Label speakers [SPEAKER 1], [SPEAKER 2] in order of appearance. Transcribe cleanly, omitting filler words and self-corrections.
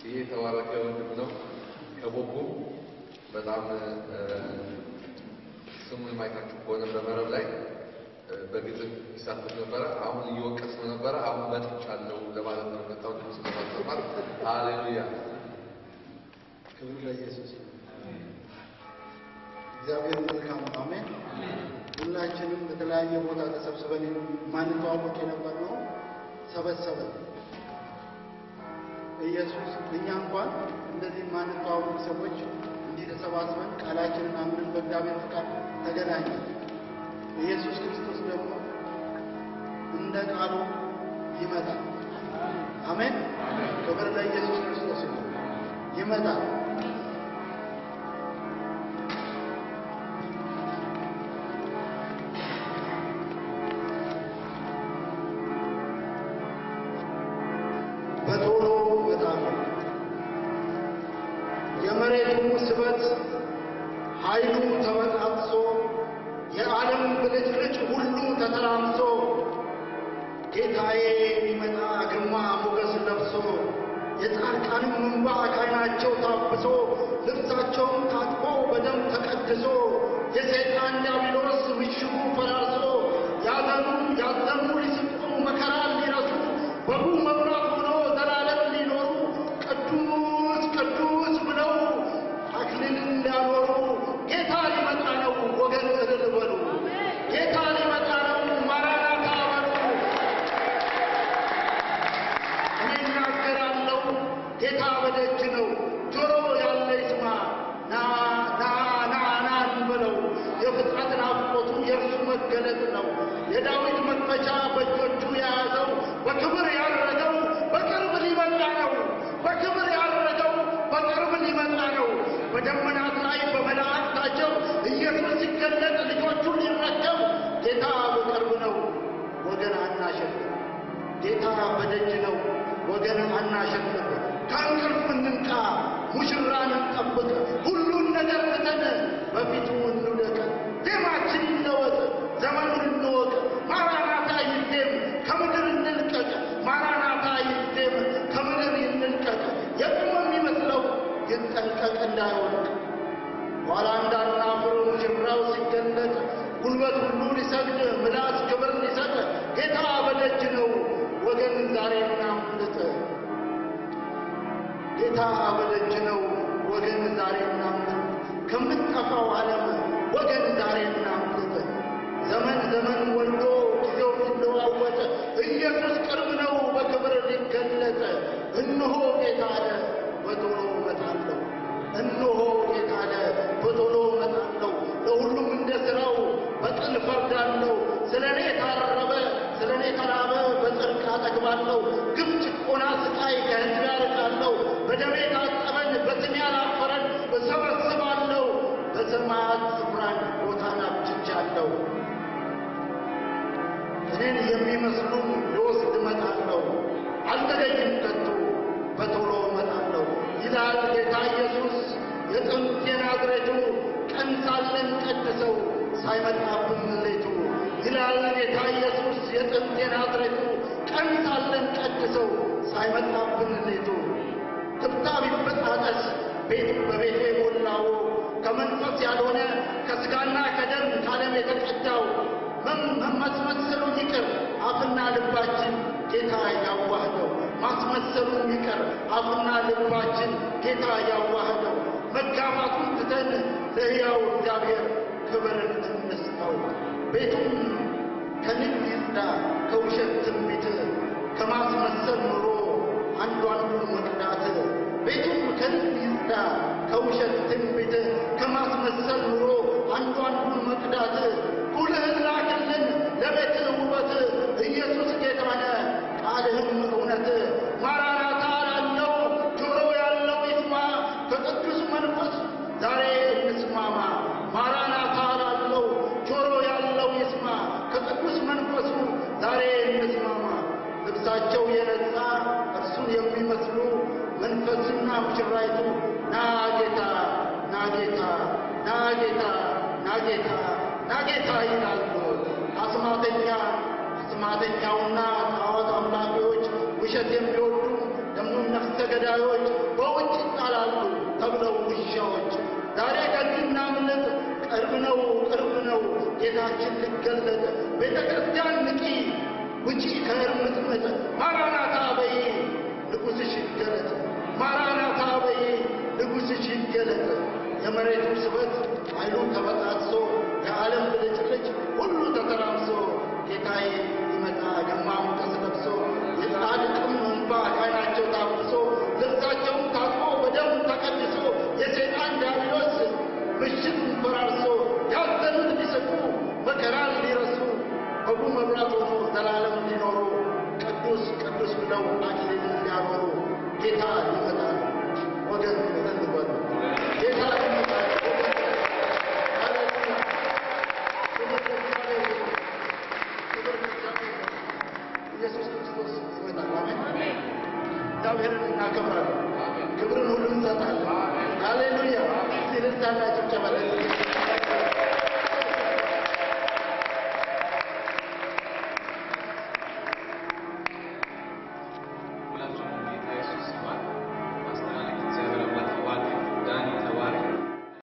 [SPEAKER 1] ይሄ ተባረከ ወንድም ነው ከቦቦ በጣም ስሙን ማይታችሁ ከሆነ በመረብ ላይ በግጥም ይሳተፍ ነበር። አሁን እየወቀስ ነበር። አሁን መጥቻለሁ ለማለት ነው። መጣው ድምጽ ለማስተማር ሃሌሉያ
[SPEAKER 2] ክብር ለኢየሱስ። እግዚአብሔር መልካም ነው። አሜን። ሁላችንም በተለያየ ቦታ ተሰብስበን ማንተዋወቅ የነበርነው ሰበሰበን ኢየሱስ። እኛ እንኳን እንደዚህ ማንተዋወቅ ሰዎች እንዲህ ተሰባስበን ቃላችንን አምነን በእግዚአብሔር ፍቃድ ተገናኘን። ኢየሱስ ክርስቶስ ደግሞ እንደ ቃሉ ይመጣል። አሜን። ክብር ለኢየሱስ ክርስቶስ ይመጣል። በቶሎ ይመጣል። የመሬቱ ስበት ኃይሉ ተበጣጥሶ የዓለም ብልጭልጭ ሁሉ ተተራምሶ ጌታዬ የሚመጣ ግርማ ሞገስ ለብሶ የጻድቃንም እንባ ከዓይናቸው ታብሶ ልብሳቸውን ታጥቦ በደም ተቀድሶ የሰይጣን ዲያብሎስ ምሽጉ ፈራርሶ ያዘኑ ሊስቁ መከራ ሊረሱ በጉ መብራት ሆኖ ዘላለም ሊኖሩ ቅዱስ ቅዱስ ብለው አክሊልን ሊያኖሩ ጌታ ሊመጣ ነው። ወገን እልል በሉ። ጌታ ሊመጣ ነው። ማራናታ በሉ። እኔ እናገራለሁ ጌታ በደጅ ነው። ጆሮ ያለ ይስማ። ና ና ና ና እንበለው። የፍጥረት ናፍቆቱ የእርሱ መገለጥ ነው። የዳዊት መክፈቻ በእጆቹ የያዘው በክብር ያረገው በቅርብ ሊመጣ ነው። በክብር ያረገው በቅርብ ሊመጣ ነው። በደመናት ላይ በመላእክታቸው ኢየሱስ ሲገለጥ ልጆቹን ሊረከብ ጌታ በቅርብ ነው። ወገን አናሸንፍ። ጌታ በደጅ ነው። ወገን አናሸንፍ። ከእንቅልፍ እንንቃ። ሙሽራን እንጠብቅ። ሁሉን ነገር ትተን በፊቱ እንውደቅ። ዜማችን ይለወጥ። ዘመኑን እንወቅ። ማራናታ ይዜም ከምድር እንልቀቅ። ማራናታ ይዜም ከምድር እንልቀቅ። የቆመ የሚመስለው ይጠንቀቅ እንዳይወድቅ። ኋላ እንዳናፍር ሙሽራው ሲገለጥ ጉልበት ሁሉ ሊሰግድ ምላስ ክብር ሊሰጥ ጌታ በደጅ ነው። ወገን ዛሬ እናምልጥ። ጌታ በደጅ ነው። ወገን ዛሬ እናምልጥ። ከምትጠፋው ዓለም ወገን ዛሬ እናምልጥ። ዘመን ወልዶ ጊዜው ሊለዋወጥ ኢየሱስ ቅርብ ነው በክብር ሊገለጥ። እነሆ ጌታ አለ በቶሎ እመጣለሁ። እነሆ ጌታ አለ በቶሎ እመጣለሁ። ለሁሉም እንደ ሥራው በቅን እፈርዳለሁ። ስለኔ ታረበ ስለኔ ተራበ በጽድቅ አጠግባለሁ። ግፍ ጭቆና ስቃይ ከሕዝብ ያርቃለሁ። በደሜ ታጠበን በስሜ ያላፈረን እሰበስባለሁ። በሰማያት ስፍራን ቦታን አብጅቻለሁ። እኔን የሚመስሉ ልወስድ እመጣለሁ። አልዘገይም ከቶ በቶሎ እመጣለሁ ይላል ጌታ ኢየሱስ። የጥንት የናዝሬቱ ቀን ሳለን ቀድሰው ሳይመጣብን ሌቱ ይላል ጌታ ኢየሱስ። የጥንት የናዝሬቱ ቀን ሳለን ቀድሰው ሳይመጣብን ሌቱ። ትብታብ ይበጣጠስ ቤት በቤቴ ሞላው። ከመንፈስ ያልሆነ ከሥጋና ከደም ከዓለም የተቀዳው ማስመሰሉ ይቅር አፍና ልባችን ጌታ ያዋህደው። ማስመሰሉ ይቅር አፍና ልባችን ጌታ ያዋህደው። መጋባቱን ትተን ለሕያው እግዚአብሔር ክብርን እንስጠው። ቤቱም ከንግድ ይጽዳ ከውሸት ትንቢት ከማስመሰል ኑሮ አንዱን መቅዳት። ቤቱም ከንግድ ይጽዳ ከውሸት ትንቢት ከማስመሰል ኑሮ አንዱን መቅዳት። ሁልህን ላክልን ለቤትህ ውበት ኢየሱስ ጌታ ነህ ቃልህም እውነት። ማራናታ ላለው ጆሮ ያለው ይስማ ከቅዱስ መንፈስ ዛሬ እንስማማ። ማራናታ ላለው ጆሮ ያለው ይስማ ከቅዱስ መንፈሱ ዛሬ እንስማማ። ልብሳቸው የነጻ እርሱን የሚመስሉ መንፈስና ሙሽራይቱ ና ጌታ ና ጌታ ና ጌታ ና ጌታ ና ጌታ ይላሉ። አስማተኛውና ጣዖት አምላኪዎች ውሸት የሚወዱ ደግሞ ነፍሰ ገዳዮች ጌታችን ሊገለጥ ቤተ ክርስቲያን ንቂ ውጪ ከእርምጥምጥ ማራናታ በይ ንጉሥሽ ይገለጥ ማራናታ በይ ንጉሥሽ ይገለጥ የመሬቱ ስበት ኃይሉን ተበጣጥሶ የዓለም ብልጭልጭ ሁሉ ተተራምሶ ጌታዬ ይመጣ ግርማውን ተሰለብሶ የጻድቅም እንባ ከዓይናቸው ታፍሶ ልብሳቸውን ታጥቦ በደም ተቀድሶ የሰይጣን ዲያብሎስ ምሽግ ፈራርሶ ያዘኑት ሊስቁ መከራን ሊረሱ በጉ መብራት ሆኖ ዘላለም ሊኖሩ ቅዱስ ቅዱስ ብለው አክሊልን ሊያበሩ ጌታ ይመጣል ወገን እልል በሉ ጌታ ይመጣል ኢየሱስ ክርስቶስ ይመጣል አሜን እግዚአብሔርን እናከብራለን ክብርን ሁሉ እንሰጣለን ሃሌሉያ ሲልታና ጭብጨባ
[SPEAKER 3] ሁላችሁም